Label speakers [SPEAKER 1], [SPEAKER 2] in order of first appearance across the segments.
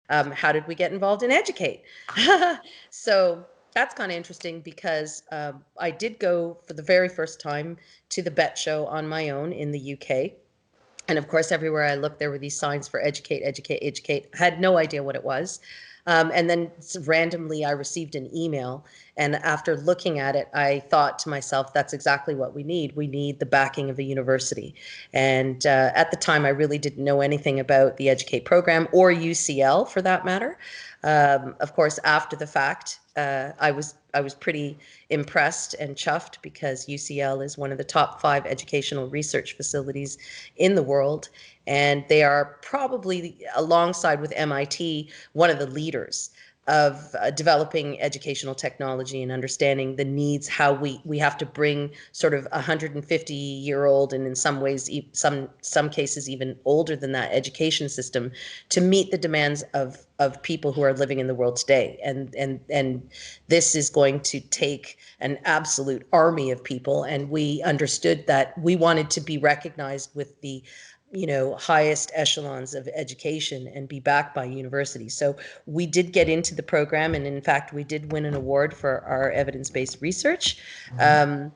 [SPEAKER 1] How did we get involved in Educate? So that's kind of interesting because I did go for the very first time to the Bet Show on my own in the UK. And of course, everywhere I looked, there were these signs for educate, educate, educate. I had no idea what it was. And then randomly, I received an email. And after looking at it, I thought to myself, that's exactly what we need. We need the backing of a university. And at the time, I really didn't know anything about the Educate program or UCL for that matter. Of course, after the fact, I was pretty impressed and chuffed because UCL is one of the top 5 educational research facilities in the world, and they are probably, alongside with MIT, one of the leaders of developing educational technology and understanding the needs, how we have to bring sort of 150-year-old, and in some ways some cases even older than that, education system to meet the demands of people who are living in the world today. And this is going to take an absolute army of people, and we understood that we wanted to be recognized with the highest echelons of education and be backed by universities. So we did get into the program, and in fact, we did win an award for our evidence-based research. And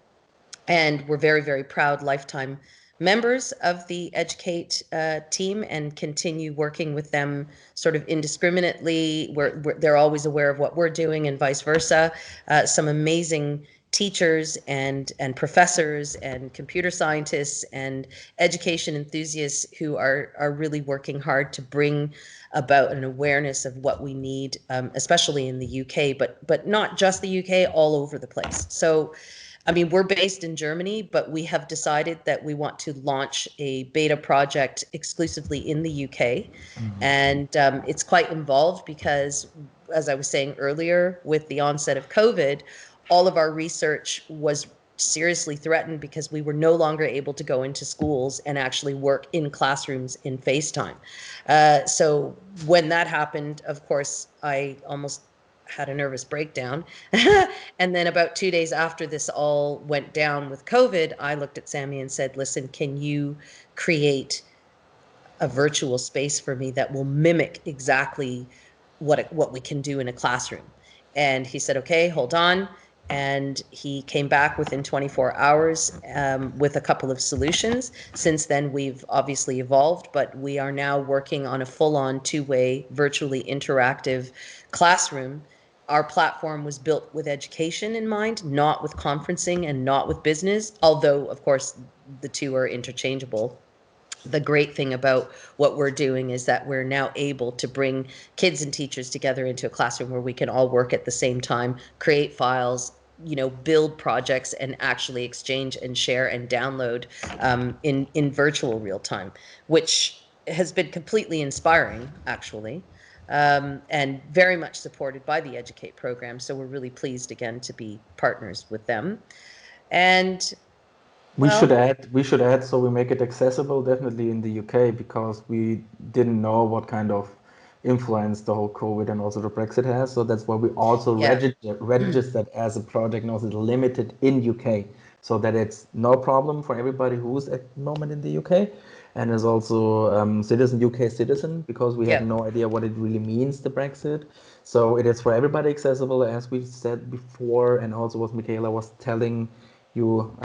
[SPEAKER 1] we're very, very proud lifetime members of the Educate team and continue working with them sort of indiscriminately. They're always aware of what we're doing and vice versa. Some amazing teachers and professors and computer scientists and education enthusiasts who are really working hard to bring about an awareness of what we need, especially in the UK, but not just the UK, all over the place. So I mean, we're based in Germany, but we have decided that we want to launch a beta project exclusively in the UK. And it's quite involved because, as I was saying earlier, with the onset of COVID, all of our research was seriously threatened because we were no longer able to go into schools and actually work in classrooms in FaceTime. So when that happened, of course, I almost had a nervous breakdown. And then about 2 days after this all went down with COVID, I looked at Sammy and said, listen, can you create a virtual space for me that will mimic exactly what we can do in a classroom? And he said, okay, hold on. And he came back within 24 hours with a couple of solutions. Since then, we've obviously evolved, but we are now working on a full-on two-way, virtually interactive classroom. Our platform was built with education in mind, not with conferencing and not with business, although, of course, the two are interchangeable. The great thing about what we're doing is that we're now able to bring kids and teachers together into a classroom where we can all work at the same time, create files, build projects, and actually exchange and share and download in virtual real time, which has been completely inspiring, actually, and very much supported by the Educate program. So we're really pleased again to be partners with them. And well,
[SPEAKER 2] We should add so we make it accessible definitely in the UK because we didn't know what kind of influence the whole COVID and also the Brexit has. So that's why we also
[SPEAKER 1] yeah.
[SPEAKER 2] registered as a project Gnosis limited in UK so that it's no problem for everybody who's at the moment in the UK and is also citizen UK citizen because we had
[SPEAKER 1] Yeah.
[SPEAKER 2] no idea what it really means the Brexit. So it is for everybody accessible as we said before and also what Michaela was telling you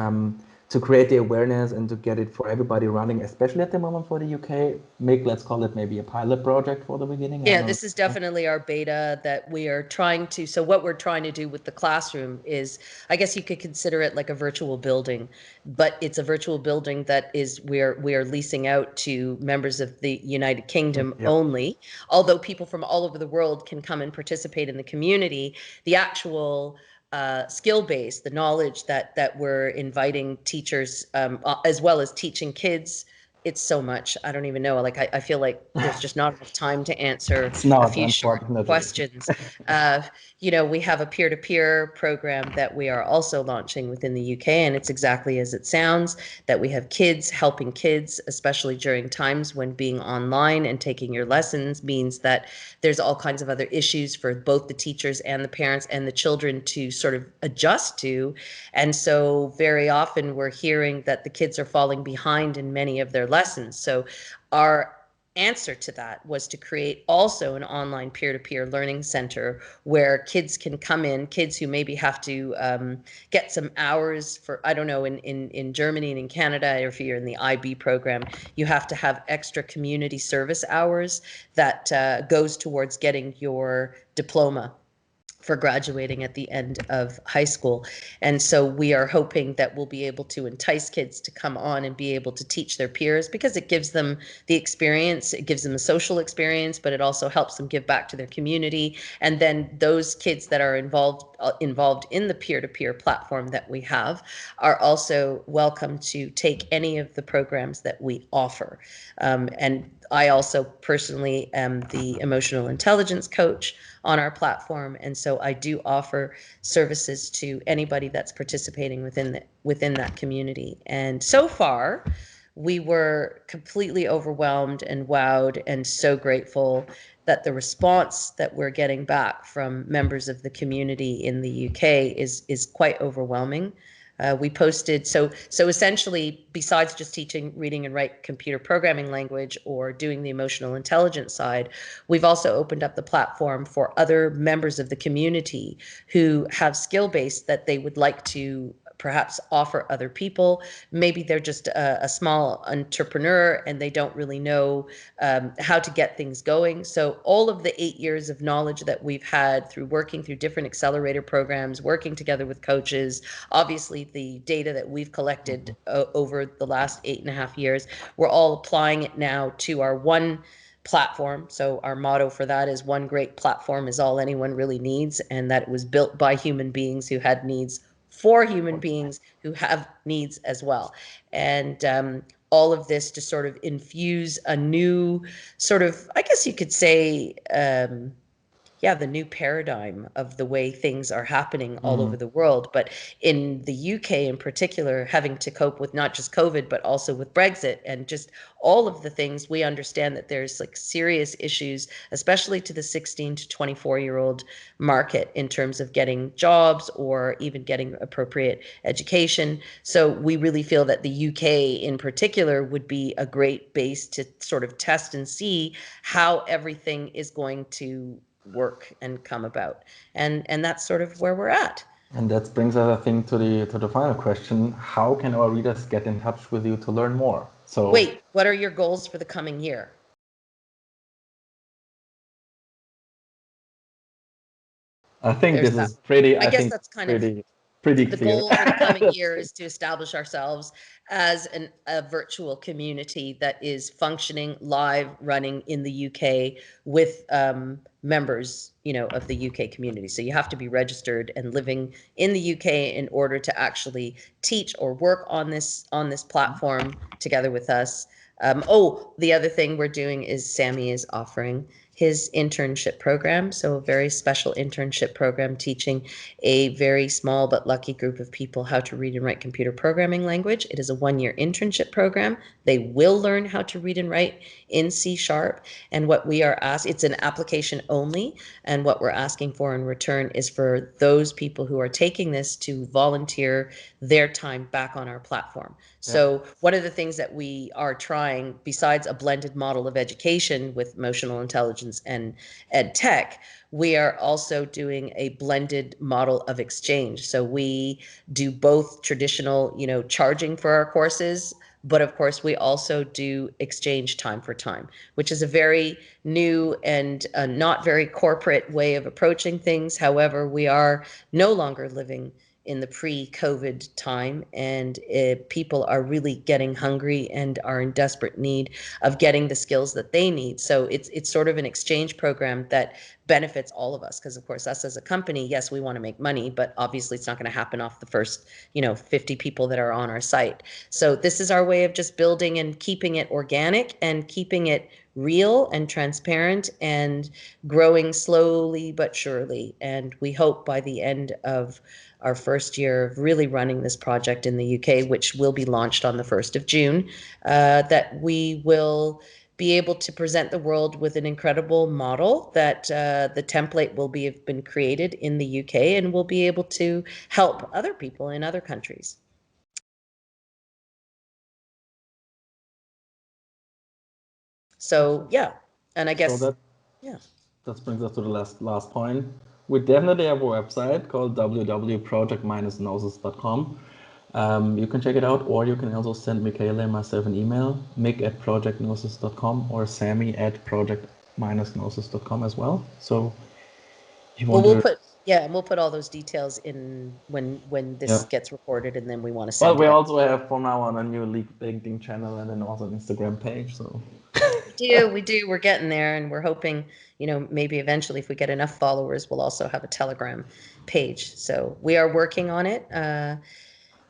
[SPEAKER 2] to create the awareness and to get it for everybody running, especially at the moment for the UK. Make, let's call it maybe a pilot project for the beginning. I don't
[SPEAKER 1] Yeah,
[SPEAKER 2] know.
[SPEAKER 1] this is definitely our beta that we are trying to. So, what we're trying to do with the classroom is, I guess you could consider it like a virtual building, but it's a virtual building that is we are leasing out to members of the United Kingdom
[SPEAKER 2] Yeah.
[SPEAKER 1] only. Although people from all over the world can come and participate in the community, the actual skill base, the knowledge that we're inviting teachers, as well as teaching kids, it's so much. I don't even know. Like, I feel like there's just not enough time to answer
[SPEAKER 2] It's
[SPEAKER 1] a
[SPEAKER 2] not,
[SPEAKER 1] few short
[SPEAKER 2] unfortunately.
[SPEAKER 1] questions. We have a peer-to-peer program that we are also launching within the UK, and it's exactly as it sounds, that we have kids helping kids, especially during times when being online and taking your lessons means that there's all kinds of other issues for both the teachers and the parents and the children to sort of adjust to. And so very often we're hearing that the kids are falling behind in many of their lessons. So our answer to that was to create also an online peer-to-peer learning center where kids can come in, kids who maybe have to get some hours for, I don't know, in Germany and in Canada, or if you're in the IB program, you have to have extra community service hours that goes towards getting your diploma for graduating at the end of high school. And so we are hoping that we'll be able to entice kids to come on and be able to teach their peers, because it gives them the experience, it gives them a social experience, but it also helps them give back to their community. And then those kids that are involved in the peer-to-peer platform that we have are also welcome to take any of the programs that we offer. And I also personally am the emotional intelligence coach on our platform, and so I do offer services to anybody that's participating within that community. And so far, we were completely overwhelmed and wowed and so grateful that the response that we're getting back from members of the community in the UK is quite overwhelming. We posted, so essentially, besides just teaching reading and write computer programming language or doing the emotional intelligence side, we've also opened up the platform for other members of the community who have skill base that they would like to perhaps offer other people. Maybe they're just a small entrepreneur and they don't really know how to get things going. So all of the 8 years of knowledge that we've had through working through different accelerator programs, working together with coaches, obviously the data that we've collected over the last 8.5 years, we're all applying it now to our one platform. So our motto for that is one great platform is all anyone really needs, and that it was built by human beings who had needs for human beings who have needs as well. And all of this to sort of infuse a new sort of, I guess you could say, the new paradigm of the way things are happening all over the world. But in the UK in particular, having to cope with not just COVID, but also with Brexit and just all of the things, we understand that there's like serious issues, especially to the 16 to 24-year-old market in terms of getting jobs or even getting appropriate education. So we really feel that the UK in particular would be a great base to sort of test and see how everything is going to work and come about. And that's sort of where we're at.
[SPEAKER 2] And that brings us, I think, to the final question: how can our readers get in touch with you to learn more? So,
[SPEAKER 1] Wait, what are your goals for the coming year?
[SPEAKER 2] I think
[SPEAKER 1] There's
[SPEAKER 2] this
[SPEAKER 1] that.
[SPEAKER 2] is pretty.
[SPEAKER 1] I
[SPEAKER 2] I
[SPEAKER 1] guess
[SPEAKER 2] think
[SPEAKER 1] that's kind of
[SPEAKER 2] pretty
[SPEAKER 1] the
[SPEAKER 2] clear.
[SPEAKER 1] goal for the coming
[SPEAKER 2] That's
[SPEAKER 1] year is to establish ourselves as a virtual community that is functioning, live, running in the UK with members, of the UK community. So you have to be registered and living in the UK in order to actually teach or work on this platform together with us. The other thing we're doing is Sammy is offering his internship program. So a very special internship program teaching a very small but lucky group of people how to read and write computer programming language. It is a 1-year internship program. They will learn how to read and write in C#. And what we are asked, it's an application only. And what we're asking for in return is for those people who are taking this to volunteer their time back on our platform. So one of the things that we are trying, besides a blended model of education with emotional intelligence and ed tech, we are also doing a blended model of exchange. So we do both traditional, charging for our courses, but of course we also do exchange time for time, which is a very new and not very corporate way of approaching things. However, we are no longer living in the pre-COVID time, and people are really getting hungry and are in desperate need of getting the skills that they need. So it's sort of an exchange program that benefits all of us, because of course us as a company, yes, we want to make money, but obviously it's not going to happen off the first 50 people that are on our site. So this is our way of just building and keeping it organic and keeping it real and transparent and growing slowly but surely. And we hope by the end of our first year of really running this project in the UK, which will be launched on the 1st of June, that we will be able to present the world with an incredible model that the template will have been created in the UK, and we'll be able to help other people in other countries. So yeah, and I
[SPEAKER 2] So
[SPEAKER 1] guess
[SPEAKER 2] that
[SPEAKER 1] yeah.
[SPEAKER 2] that brings us to the last point. We definitely have a website called www.project-gnosis.com. You can check it out, or you can also send Michaela and myself an email, mick@projectgnosis.com or sammy@project-gnosis.com as well. So if you
[SPEAKER 1] Well,
[SPEAKER 2] want to,
[SPEAKER 1] and we'll put all those details in when this
[SPEAKER 2] yeah.
[SPEAKER 1] gets recorded, and then we want to
[SPEAKER 2] Well,
[SPEAKER 1] send
[SPEAKER 2] we
[SPEAKER 1] it out.
[SPEAKER 2] also have from now on a new LinkedIn channel and then also an Instagram page. So
[SPEAKER 1] We do. We're getting there, and we're hoping, maybe eventually, if we get enough followers, we'll also have a Telegram page. So we are working on it.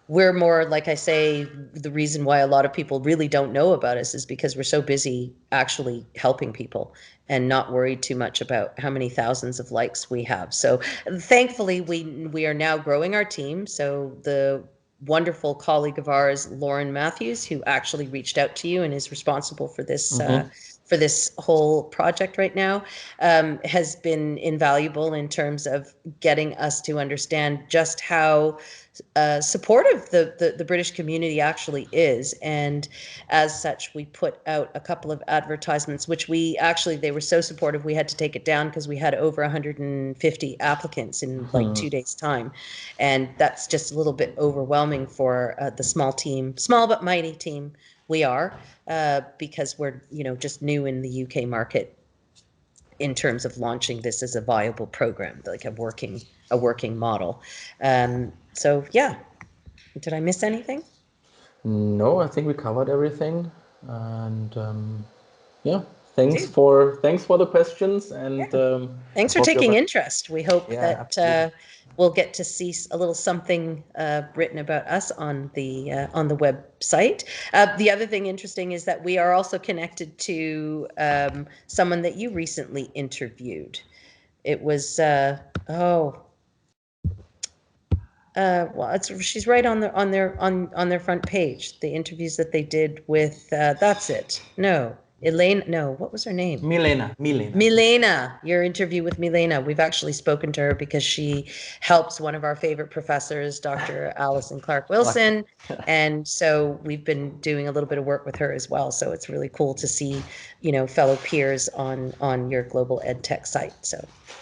[SPEAKER 1] We're more, like I say, the reason why a lot of people really don't know about us is because we're so busy actually helping people and not worried too much about how many thousands of likes we have. So thankfully, we are now growing our team. So the wonderful colleague of ours, Lauren Matthews, who actually reached out to you and is responsible for this whole project right now, has been invaluable in terms of getting us to understand just how supportive the British community actually is. And as such, we put out a couple of advertisements, which they were so supportive, we had to take it down because we had over 150 applicants in like 2 days' time. And that's just a little bit overwhelming for the small but mighty team we are, because we're, just new in the UK market in terms of launching this as a viable program, like a working model. So yeah, did I miss anything?
[SPEAKER 2] no, I think we covered everything, and yeah,
[SPEAKER 1] Dude,
[SPEAKER 2] thanks for the questions, and
[SPEAKER 1] yeah. Thanks for
[SPEAKER 2] hope you have
[SPEAKER 1] taking
[SPEAKER 2] a
[SPEAKER 1] interest. We hope
[SPEAKER 2] yeah,
[SPEAKER 1] that
[SPEAKER 2] absolutely.
[SPEAKER 1] we'll get to see a little something written about us on the website. The other thing interesting is that we are also connected to someone that you recently interviewed. It was well, she's right on their front page. The interviews that they did with that's it. No, Elaine. No, what was her name?
[SPEAKER 2] Milena.
[SPEAKER 1] Milena, your interview with Milena. We've actually spoken to her because she helps one of our favorite professors, Dr. Alison Clark
[SPEAKER 2] Like,
[SPEAKER 1] Wilson. And so we've been doing a little bit of work with her as well. So it's really cool to see, fellow peers on your global ed tech site. So